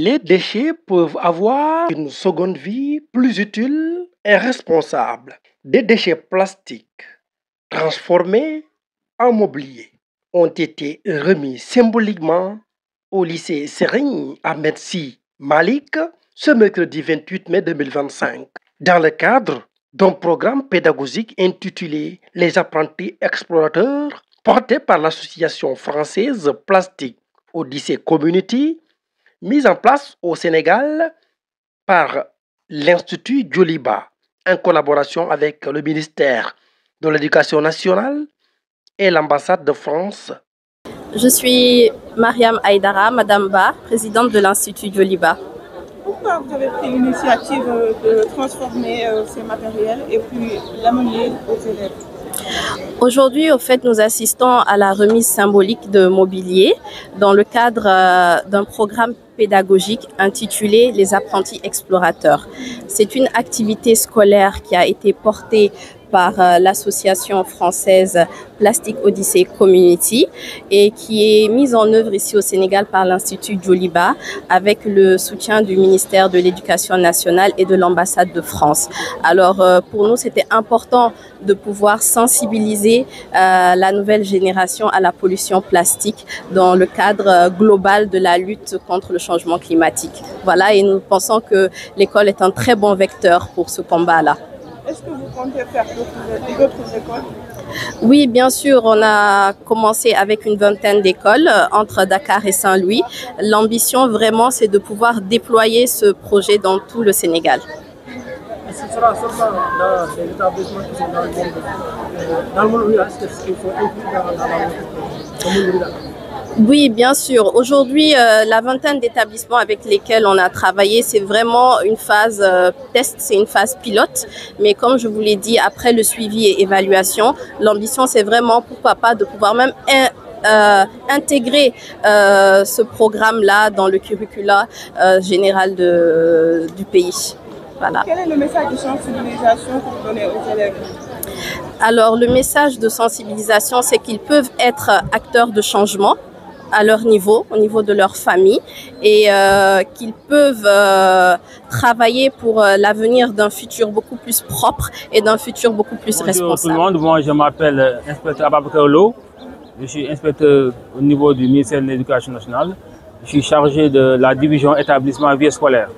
Les déchets peuvent avoir une seconde vie plus utile et responsable. Des déchets plastiques transformés en mobilier ont été remis symboliquement au lycée Serigne Ahmed Sy Malik ce mercredi 28 mai 2025, dans le cadre d'un programme pédagogique intitulé Les apprentis explorateurs, porté par l'association française Plastique Odyssey Community, mise en place au Sénégal par l'Institut Djoliba, en collaboration avec le ministère de l'Éducation nationale et l'ambassade de France. Je suis Mariam Aïdara, Madame Ba, présidente de l'Institut Djoliba. Pourquoi vous avez pris l'initiative de transformer ces matériels et puis l'amener aux élèves? Aujourd'hui, au fait, nous assistons à la remise symbolique de mobilier dans le cadre d'un programme pédagogique intitulé Les apprentis explorateurs. C'est une activité scolaire qui a été portée par l'association française Plastique Odyssey Community et qui est mise en œuvre ici au Sénégal par l'Institut Djoliba avec le soutien du ministère de l'Éducation nationale et de l'ambassade de France. Alors pour nous, c'était important de pouvoir sensibiliser la nouvelle génération à la pollution plastique dans le cadre global de la lutte contre le changement climatique. Voilà, et nous pensons que l'école est un très bon vecteur pour ce combat-là. Est-ce que vous comptez faire d'autres écoles? Oui, bien sûr, on a commencé avec une vingtaine d'écoles entre Dakar et Saint-Louis. L'ambition vraiment, c'est de pouvoir déployer ce projet dans tout le Sénégal. Ce sera seulement dans les établissements qui sont dans le monde rural, est-ce qu'il faut inclure dans le monde rural? Oui, bien sûr. Aujourd'hui, la vingtaine d'établissements avec lesquels on a travaillé, c'est vraiment une phase test, c'est une phase pilote. Mais comme je vous l'ai dit, après le suivi et évaluation, l'ambition, c'est vraiment, pourquoi pas, de pouvoir même intégrer ce programme-là dans le curricula général du pays. Voilà. Quel est le message de sensibilisation que vous donnez aux élèves? Alors, le message de sensibilisation, c'est qu'ils peuvent être acteurs de changement à leur niveau, au niveau de leur famille, et qu'ils peuvent travailler pour l'avenir d'un futur beaucoup plus propre et d'un futur beaucoup plus responsable. Bonjour tout le monde, moi je m'appelle inspecteur Ababacar Lo, je suis inspecteur au niveau du ministère de l'Éducation nationale, je suis chargé de la division établissement vie scolaire.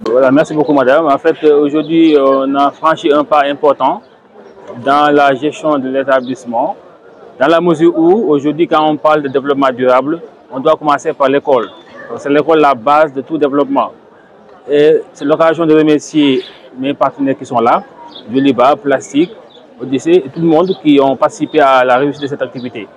Voilà, merci beaucoup madame. En fait, aujourd'hui on a franchi un pas important dans la gestion de l'établissement. Dans la mesure où, aujourd'hui, quand on parle de développement durable, on doit commencer par l'école. C'est l'école la base de tout développement. Et c'est l'occasion de remercier mes partenaires qui sont là, Djoliba, Plastique, Odyssey, et tout le monde qui ont participé à la réussite de cette activité.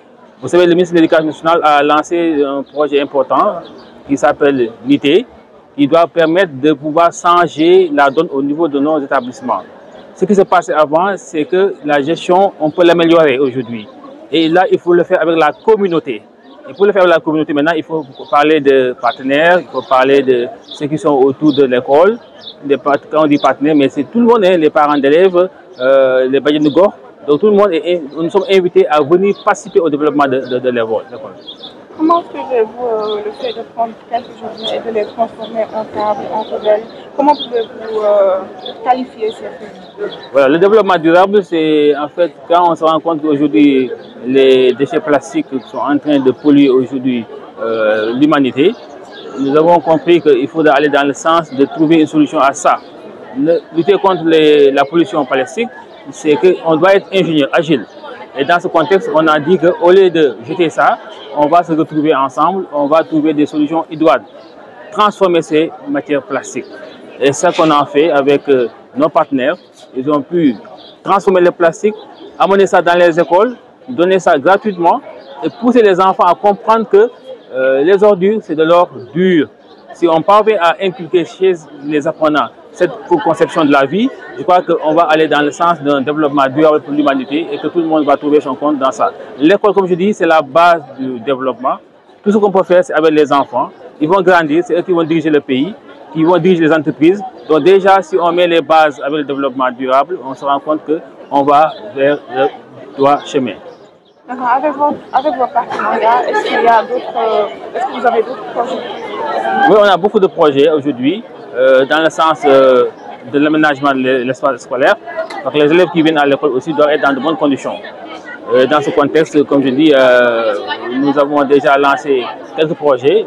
Vous savez, le ministre de l'Éducation nationale a lancé un projet important qui s'appelle l'IT, qui doit permettre de pouvoir changer la donne au niveau de nos établissements. Ce qui s'est passé avant, c'est que la gestion, on peut l'améliorer aujourd'hui. Et là, il faut le faire avec la communauté. Et pour le faire avec la communauté, maintenant, il faut parler de partenaires, il faut parler de ceux qui sont autour de l'école. Quand on dit partenaires, mais c'est tout le monde, hein, les parents d'élèves, les bajens de Gor. Donc tout le monde, nous sommes invités à venir participer au développement de l'école. Comment faisiez-vous le fait de prendre quelques journées et de les transformer en tables, en poubelles? Comment pouvez-vous qualifier ces faits? Voilà, le développement durable, c'est en fait quand on se rend compte qu'aujourd'hui les déchets plastiques sont en train de polluer aujourd'hui l'humanité. Nous avons compris qu'il faudrait aller dans le sens de trouver une solution à ça. Lutter contre la pollution plastique, c'est qu'on doit être ingénieur, agile. Et dans ce contexte, on a dit qu'au lieu de jeter ça, on va se retrouver ensemble, on va trouver des solutions idoines, transformer ces matières plastiques. Et c'est ce qu'on a fait avec nos partenaires. Ils ont pu transformer le plastique, amener ça dans les écoles, donner ça gratuitement et pousser les enfants à comprendre que les ordures, c'est de l'or dur. Si on parvient à inculquer chez les apprenants cette conception de la vie, je crois qu'on va aller dans le sens d'un développement durable pour l'humanité et que tout le monde va trouver son compte dans ça. L'école, comme je dis, c'est la base du développement. Tout ce qu'on peut faire, c'est avec les enfants. Ils vont grandir, c'est eux qui vont diriger le pays, qui vont diriger les entreprises. Donc déjà, si on met les bases avec le développement durable, on se rend compte qu'on va vers le droit chemin. Avec vos partenariats, est-ce que vous avez d'autres projets? Oui, on a beaucoup de projets aujourd'hui dans le sens de l'aménagement de l'espace scolaire. Donc les élèves qui viennent à l'école aussi doivent être dans de bonnes conditions. Dans ce contexte, comme je dis, nous avons déjà lancé quelques projets.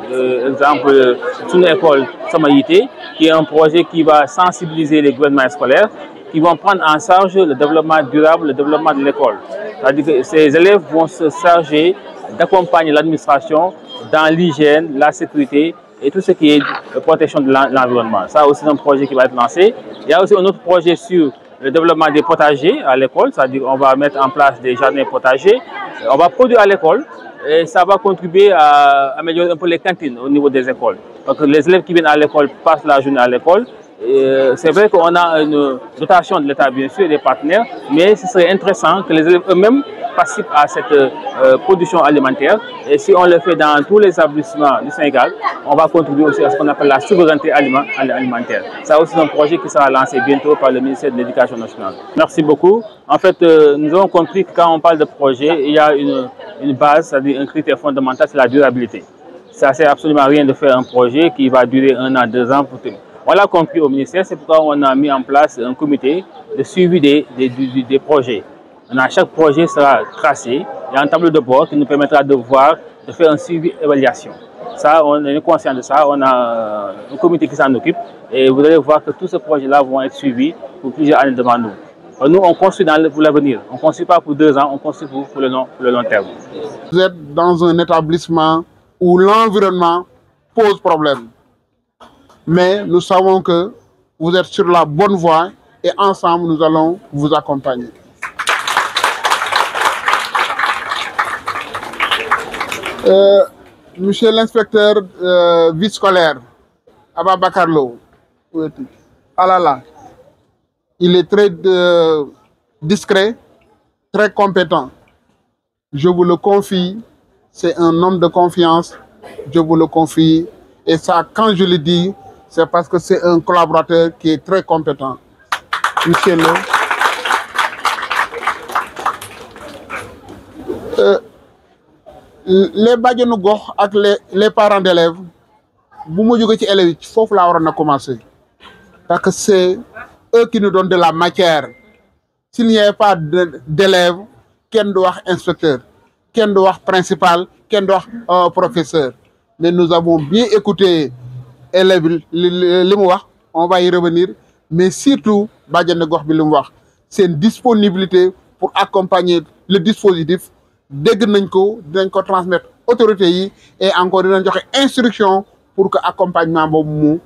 Exemple, une école Samaïté, qui est un projet qui va sensibiliser les gouvernements scolaires, qui vont prendre en charge le développement durable, le développement de l'école. C'est-à-dire que ces élèves vont se charger d'accompagner l'administration dans l'hygiène, la sécurité et tout ce qui est protection de l'environnement. Ça aussi, c'est un projet qui va être lancé. Il y a aussi un autre projet sur le développement des potagers à l'école, c'est-à-dire qu'on va mettre en place des jardins potagers. On va produire à l'école et ça va contribuer à améliorer un peu les cantines au niveau des écoles. Donc les élèves qui viennent à l'école passent la journée à l'école. C'est vrai qu'on a une dotation de l'État, bien sûr, des partenaires, mais ce serait intéressant que les élèves eux-mêmes participent à cette production alimentaire. Et si on le fait dans tous les établissements du Sénégal, on va contribuer aussi à ce qu'on appelle la souveraineté alimentaire. Ça aussi, c'est un projet qui sera lancé bientôt par le ministère de l'Éducation nationale. Merci beaucoup. En fait, nous avons compris que quand on parle de projet, il y a une base, c'est-à-dire un critère fondamental, c'est la durabilité. Ça ne sert absolument à rien de faire un projet qui va durer 1 an, 2 ans pour tout. On l'a compris au ministère, c'est pourquoi on a mis en place un comité de suivi des projets. Chaque projet sera tracé, il y a un tableau de bord qui nous permettra de voir, de faire un suivi évaluation. Ça, on est conscient de ça, on a un comité qui s'en occupe et vous allez voir que tous ces projets-là vont être suivis pour plusieurs années devant nous. Nous, on construit pour l'avenir, on ne construit pas pour 2 ans, on construit pour le long terme. Vous êtes dans un établissement où l'environnement pose problème. Mais nous savons que vous êtes sur la bonne voie et ensemble, nous allons vous accompagner. Monsieur l'inspecteur vice-scolaire, Abba Bakarlo, ah là là, il est très discret, très compétent. Je vous le confie, c'est un homme de confiance, je vous le confie. Et ça, quand je le dis, c'est parce que c'est un collaborateur qui est très compétent. Monsieur les bajenu gox ak les parents d'élèves, bu ma jógee ci élèves yi foofu laa waroon a commencer. Parce que c'est eux qui nous donnent de la matière. S'il n'y avait pas d'élèves, kenn du wax inspecteur, kenn du wax principal, kenn du wax professeur. Mais nous avons bien écouté élèves li mu wax, on va y revenir. Mais surtout, bajenu gox bi li mu wax, c'est une disponibilité pour accompagner le dispositif. Dégg nañ ko dinañ ko transmettre autorités yi et encore dinañ joxe instruction pour que accompagnement boobu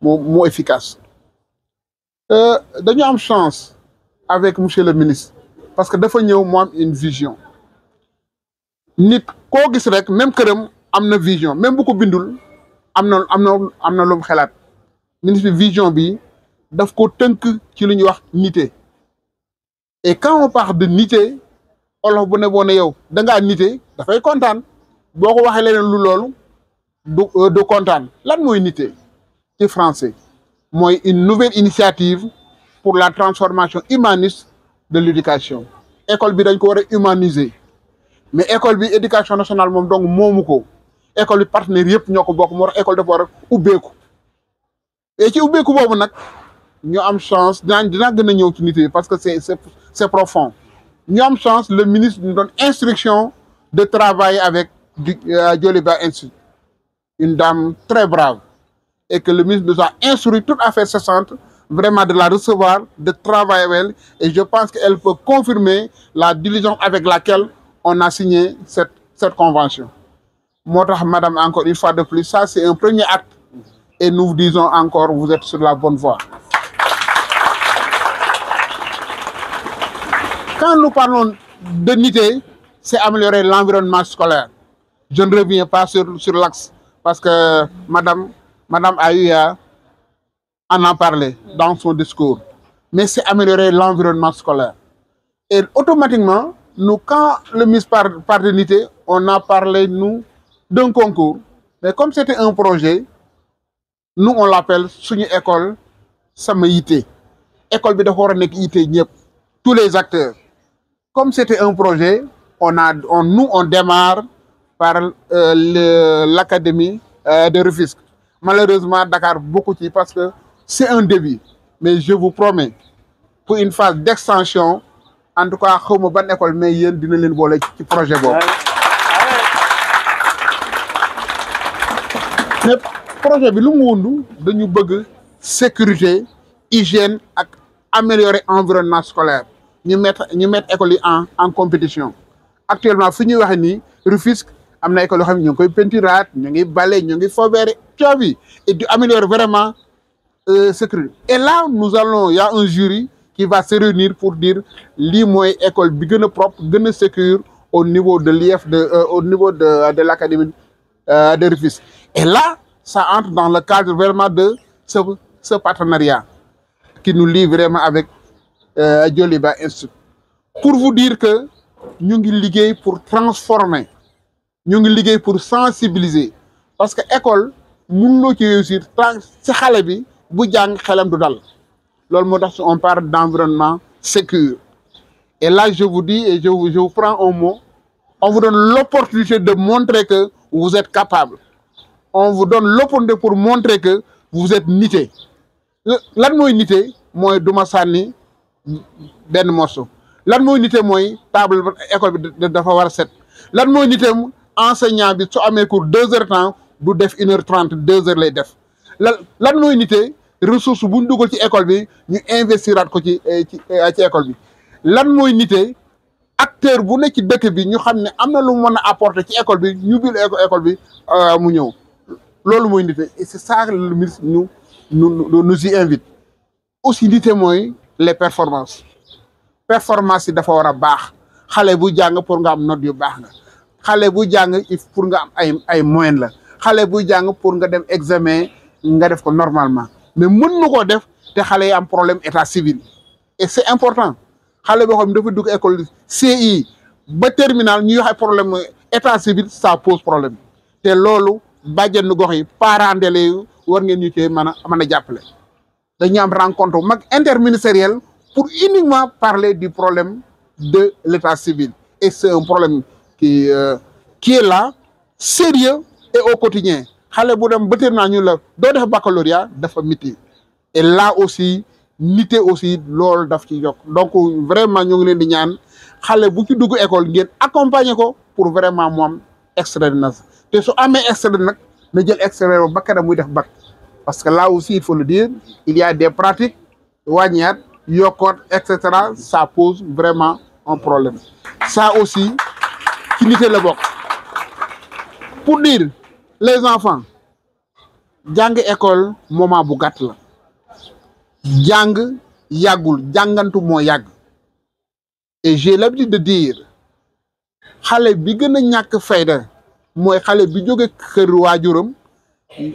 mu efficace. Dañu am chance avec monsieur le ministre parce que dafa ñëw mu am une vision. Nit koo gis rek même këram am na vision même bu ko bindul am na lu mu xalaat. Ministre bi vision bi daf ko tënk ci lu ñuy wax nité. Et quand on parle de nité, olof bu ne boo ne yow da ngaa nité dafay kontaan boo ko waxee leneen lu loolu du kontaan lan mooy nité ci français mooy une nouvelle initiative pour la transformation humaniste de l'éducation. École bi dañ ko war a humaniser mais école bi éducation nationale moom donc moomu ko école bi partenaires yëpp ñoo ko bokk moo tax école dafa war a ubbeeku et ci ubbeeku boobu nag ñu am chance dinaa gën a ñëw ci nité parce que c'est profond. Nous avons chance, le ministre nous donne instruction de travailler avec Djoliba Institute, une dame très brave, et que le ministre nous a instruit toute affaire cessante, vraiment de la recevoir, de travailler avec elle, et je pense qu'elle peut confirmer la diligence avec laquelle on a signé cette convention. Madame, encore une fois de plus, ça c'est un premier acte, et nous vous disons encore, vous êtes sur la bonne voie. Quand nous parlons de nité, c'est améliorer l'environnement scolaire. Je ne reviens pas sur l'axe parce que Madame Aouya en a parlé dans son discours. Mais c'est améliorer l'environnement scolaire. Et automatiquement, nous, quand le ministre parle de nité, on a parlé, nous, d'un concours. Mais comme c'était un projet, nous, on l'appelle Souni École Samaïté. École bi dafa war a nekk yité ñëpp, tous les acteurs. Comme c'était un projet, on démarre par l'académie de Rufisque. Malheureusement, Dakar beaucoup ci parce que c'est un début. Mais je vous promets, pour une phase d'extension, en tout cas, xaw ma ban école mais yéen dina leen boole ci projet boobu. Mais projet bi lu mu wundu dañu bëgg sécurité, hygiène ak améliorer environnement scolaire. Ñu mettre école yi en compétition. Actuellement fi ñuy waxe nii Rufisque am na école yoo xam ne ñu ngi koy peinturaat ñu ngi bale ñu ngi fobeere coobi et di améliorer vraiment sécurité. Et là il y a un jury qui va se réunir pour dire lii mooy école bi gën a propre gën a sécure au niveau de l'IF au niveau de l'académie de Rufisque. Et là ça entre dans le cadre vraiment de ce partenariat qui nous lie vraiment avec Joliba Institute. Pour vous dire que ñu ngi liggéey pour transformer ñu ngi liggéey pour sensibiliser parce que école mënuloo ci réussir ci xale bi bu jàng xelam du dal loolu moo tax on parle d'environnement sécure. Et là je vous dis et je vous prends un mot, on vous donne l'opportunité de montrer que vous êtes capable, on vous donne l'opportunité pour montrer que vous êtes nité. Lan mooy nité mooy duma sànni benn morceau. Lan mooy nité mooy table école bi dafa war a set. Lan mooy nité enseignant bi su amee cours 2 heures temps du def 1h30 2 heures lay def. Lan mooy nité ressource bu ñu dugal ci école bi ñu investiraat ko ci école bi. Lan mooy nité acteur bu nekk ci dëkk bi ñu xam ne am na lu mën a apporter ci école bi ñu bil école bi mu ñëw. Loolu mooy nité et c'est ça que le ministre nous y invite. Aussi nité mooy les performances yi dafa war a baax xale bu jàng pour nga am note yu baax nga xale bu jàng pour nga am ay moyenne la xale bu jàng pour nga dem examen nga def ko normalement mais mën na koo def te xale yi am problème état civil et c'est important xale boo xam ne dafa dugg école CI ba terminal ñuy wax ay problème état civil ça pose problème te loolu bàjjenu gox yi parents d'élèves yi war ngeen ñu cee mën a jàppale. Dañu am rencontre mag interministérielle pour uniquement parler du problème de l'état civil et c'est un problème qui est là sérieux et au quotidien xale bu dem ba terminal ñu la doo def baccalauréat dafa miti et là aussi nité aussi loolu daf ci yokk donc vraiment ñu ngi leen di ñaan xale bu ci dugg école ngeen accompagner ko pour vraiment mu am extrait de naissance te su amee extrait nag na jël extrait ba kanam muy def bac parce que là aussi il faut le dire il y a des pratiques wàññiwaat yokkoot et cetera ça pose vraiment un problème ça aussi ci nité la bokk pour dire les enfants jàng école moment bu gàtt la jàng yàggul jàngantu moo yàgg et j'ai l'habitude de dire xale bi gën a ñàkk fayda mooy xale bi jóge kër waajuram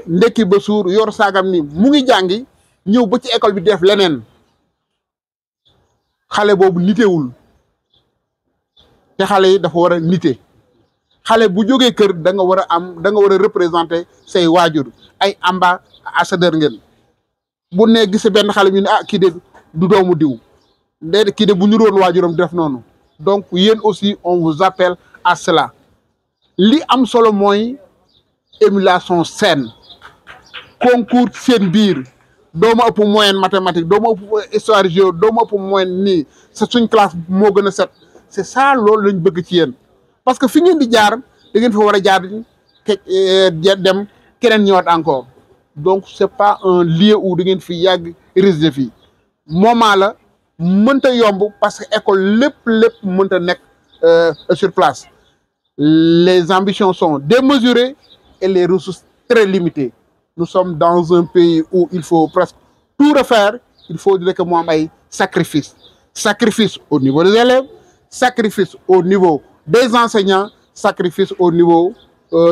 ndekki ba suur yor saagam ni mu ngi jàngi ñëw ba ci école bi def leneen xale boobu nitewul te xale yi dafa war a nite xale bu jógee kër da nga war a représenter say waajur ay ambassadeur ngeen bu ne gise benn xale ñu ne kii de du doomu diw déedéet kii de bu ñu doon waajuram def noonu donc yéen aussi on vous appelle à cela li am solo mooy émulation saine concours seen biir dooma ëpp moyenne mathématique dooma ëpp histoire géo dooma ëpp moyenne nii c'est suñ classe moo gën a set c'est ça loolu lañ bëgg ci yéen parce que fi ngeen di jaar da ngeen fa war a jaar dem keneen ñëwaat encore donc c'est pas un lieu où da ngeen fi yàgg résider fii moment la mënta yomb parce que école lépp mënta nekk sur place les ambitions sont démesurées et les ressources très limitées. Nous sommes dans un pays où il faut presque tout refaire. Il faudrait que mu am ay sacrifice au niveau des élèves, sacrifice au niveau des enseignants, sacrifice au niveau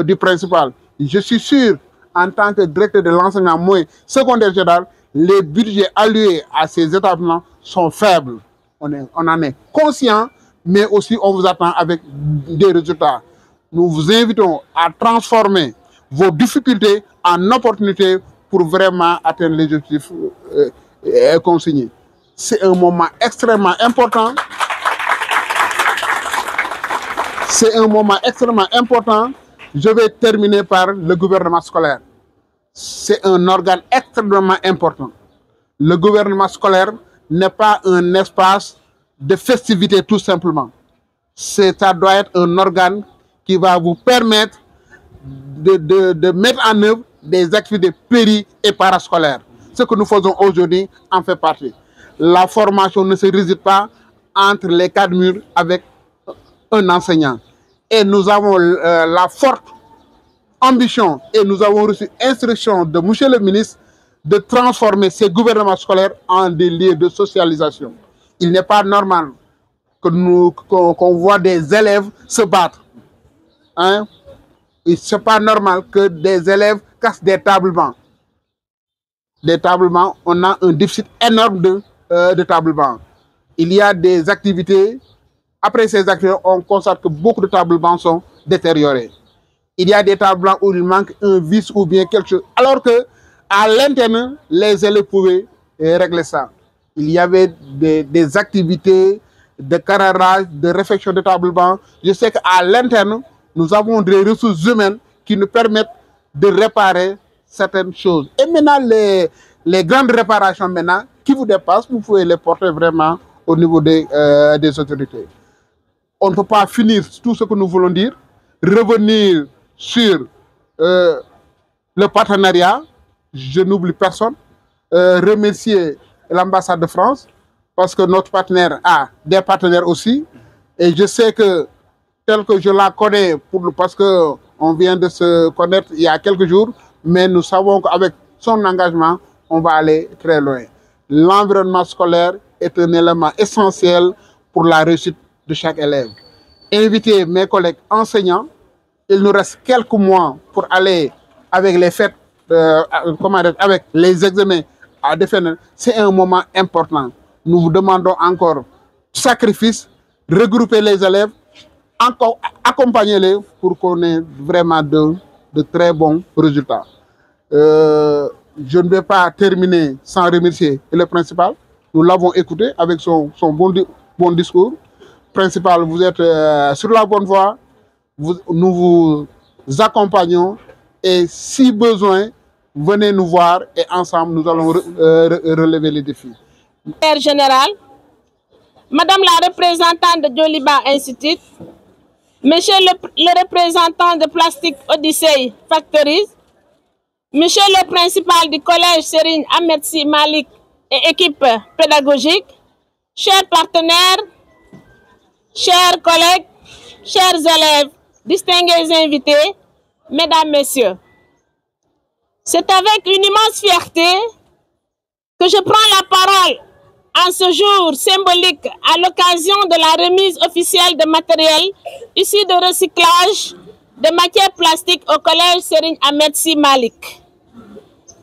du principal. Je suis sûr, en tant que directeur de l'enseignement moyen secondaire général, les budgets alloués à ces établissements sont faibles. On en est conscient, mais aussi on vous attend avec des résultats. Nous vous invitons à transformer vos difficultés en opportunités pour vraiment atteindre les objectifs consignés. C'est un moment extrêmement important. C'est un moment extrêmement important. Je vais terminer par le gouvernement scolaire. c'est un organe extrêmement important. Le gouvernement scolaire n'est pas un espace de festivité tout simplement. Ça doit être un organe qui va vous permettre de mettre en œuvre des activités péri- et parascolaires. Ce que nous faisons aujourd'hui en fait partie. La formation ne se réside pas entre les quatre murs avec un enseignant. Et nous avons la forte ambition et nous avons reçu instruction de M. le ministre de transformer ces gouvernements scolaires en des lieux de socialisation. Il n'est pas normal qu'on voit des élèves se battre. Hein? Ce n'est pas normal que des élèves cassent des tables-bancs. Des tables-bancs, on a un déficit énorme de tables-bancs. Il y a des activités. Après ces activités, on constate que beaucoup de tables-bancs sont détériorés. Il y a des tables-bancs où il manque un vis ou bien quelque chose. Alors que à l'interne, les élèves pouvaient régler ça. Il y avait des activités de carrelage, de réfection de tables-bancs. Je sais qu'à l'interne, nous avons des ressources humaines qui nous permettent de réparer certaines choses. Et maintenant, les grandes réparations maintenant, qui vous dépassent, vous pouvez les porter vraiment au niveau des autorités. On ne peut pas finir tout ce que nous voulons dire, revenir sur le partenariat. Je n'oublie personne. Remercier l'ambassade de France parce que notre partenaire a des partenaires aussi. Et je sais que, tel que je la connais, parce qu'on vient de se connaître il y a quelques jours, mais nous savons qu'avec son engagement, on va aller très loin. L'environnement scolaire est un élément essentiel pour la réussite de chaque élève. Inviter mes collègues enseignants, il nous reste quelques mois pour aller avec les fêtes, avec les examens à définir. C'est un moment important. Nous vous demandons encore sacrifice, regrouper les élèves, encore accompagner-les pour qu'on ait vraiment de très bons résultats. Je ne vais pas terminer sans remercier le principal. Nous l'avons écouté avec son bon discours. Principal, vous êtes sur la bonne voie. Nous vous accompagnons et si besoin, venez nous voir et ensemble nous allons relever les défis. Secrétaire général, Madame la représentante de Djoliba Institute, Monsieur le représentant de Plastic Odyssey Factories, Monsieur le principal du collège Serigne Ahmed Sy Malick et équipe pédagogique, chers partenaires, chers collègues, chers élèves, distingués invités, mesdames, messieurs. C'est avec une immense fierté que je prends la parole en ce jour symbolique à l'occasion de la remise officielle de matériel issu de recyclage de matières plastiques au collège Serigne Ahmed Sy Malick.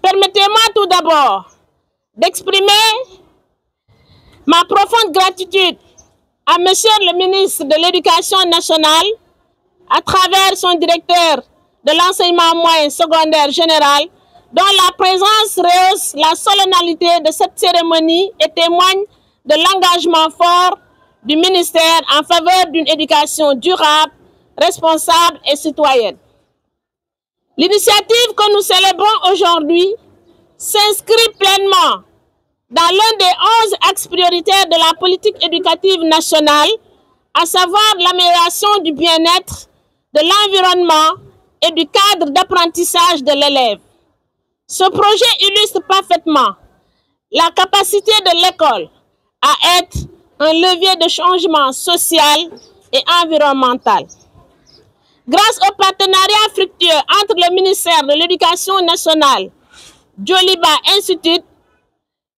Permettez-moi tout d'abord d'exprimer ma profonde gratitude à Monsieur le ministre de l'Éducation nationale à travers son directeur de l'enseignement moyen secondaire général, dont la présence rehausse la solennalité de cette cérémonie et témoigne de l'engagement fort du ministère en faveur d'une éducation durable, responsable et citoyenne. L'initiative que nous célébrons aujourd'hui s'inscrit pleinement dans l'un des 11 axes prioritaires de la politique éducative nationale, à savoir l'amélioration du bien-être, de l'environnement et du cadre d'apprentissage de l'élève. Ce projet illustre parfaitement la capacité de l'école à être un levier de changement social et environnemental. Grâce au partenariat fructueux entre le ministère de l'Éducation nationale, Djoliba Institute,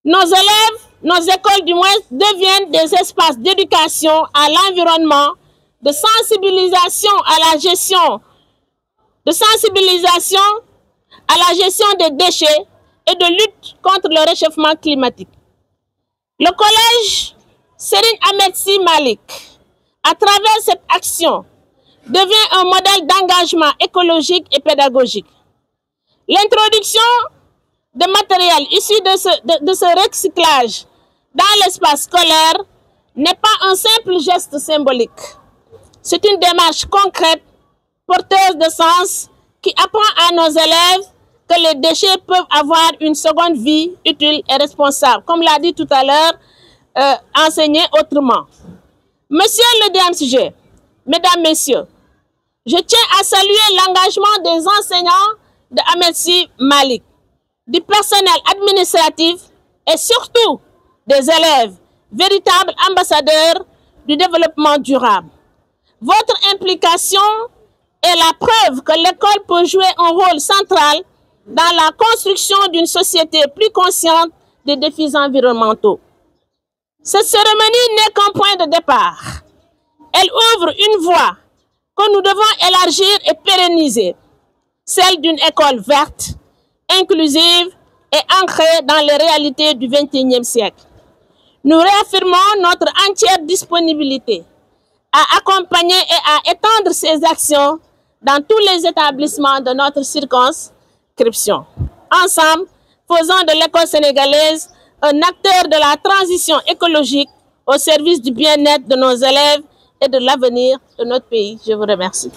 nos élèves, nos écoles du moins, deviennent des espaces d'éducation à l'environnement, de sensibilisation à la gestion, des déchets et de lutte contre le réchauffement climatique. Le collège Serigne Ahmed Sy Malick, à travers cette action, devient un modèle d'engagement écologique et pédagogique. L'introduction de matériel issu de ce recyclage dans l'espace scolaire n'est pas un simple geste symbolique. C'est une démarche concrète, porteuse de sens, qui apprend à nos élèves que les déchets peuvent avoir une seconde vie utile et responsable, comme l'a dit tout à l'heure, enseigné autrement. Monsieur le DMCG, mesdames, messieurs, je tiens à saluer l'engagement des enseignants de Ahmed Sy Malick, du personnel administratif et surtout des élèves, véritables ambassadeurs du développement durable. Votre implication est la preuve que l'école peut jouer un rôle central dans la construction d'une société plus consciente des défis environnementaux. Cette cérémonie n'est qu'un point de départ. Elle ouvre une voie que nous devons élargir et pérenniser, celle d'une école verte, inclusive et ancrée dans les réalités du XXIe siècle. Nous réaffirmons notre entière disponibilité à accompagner et à étendre ces actions dans tous les établissements de notre circonscription. Ensemble, faisons de l'école sénégalaise un acteur de la transition écologique au service du bien-être de nos élèves et de l'avenir de notre pays. Je vous remercie.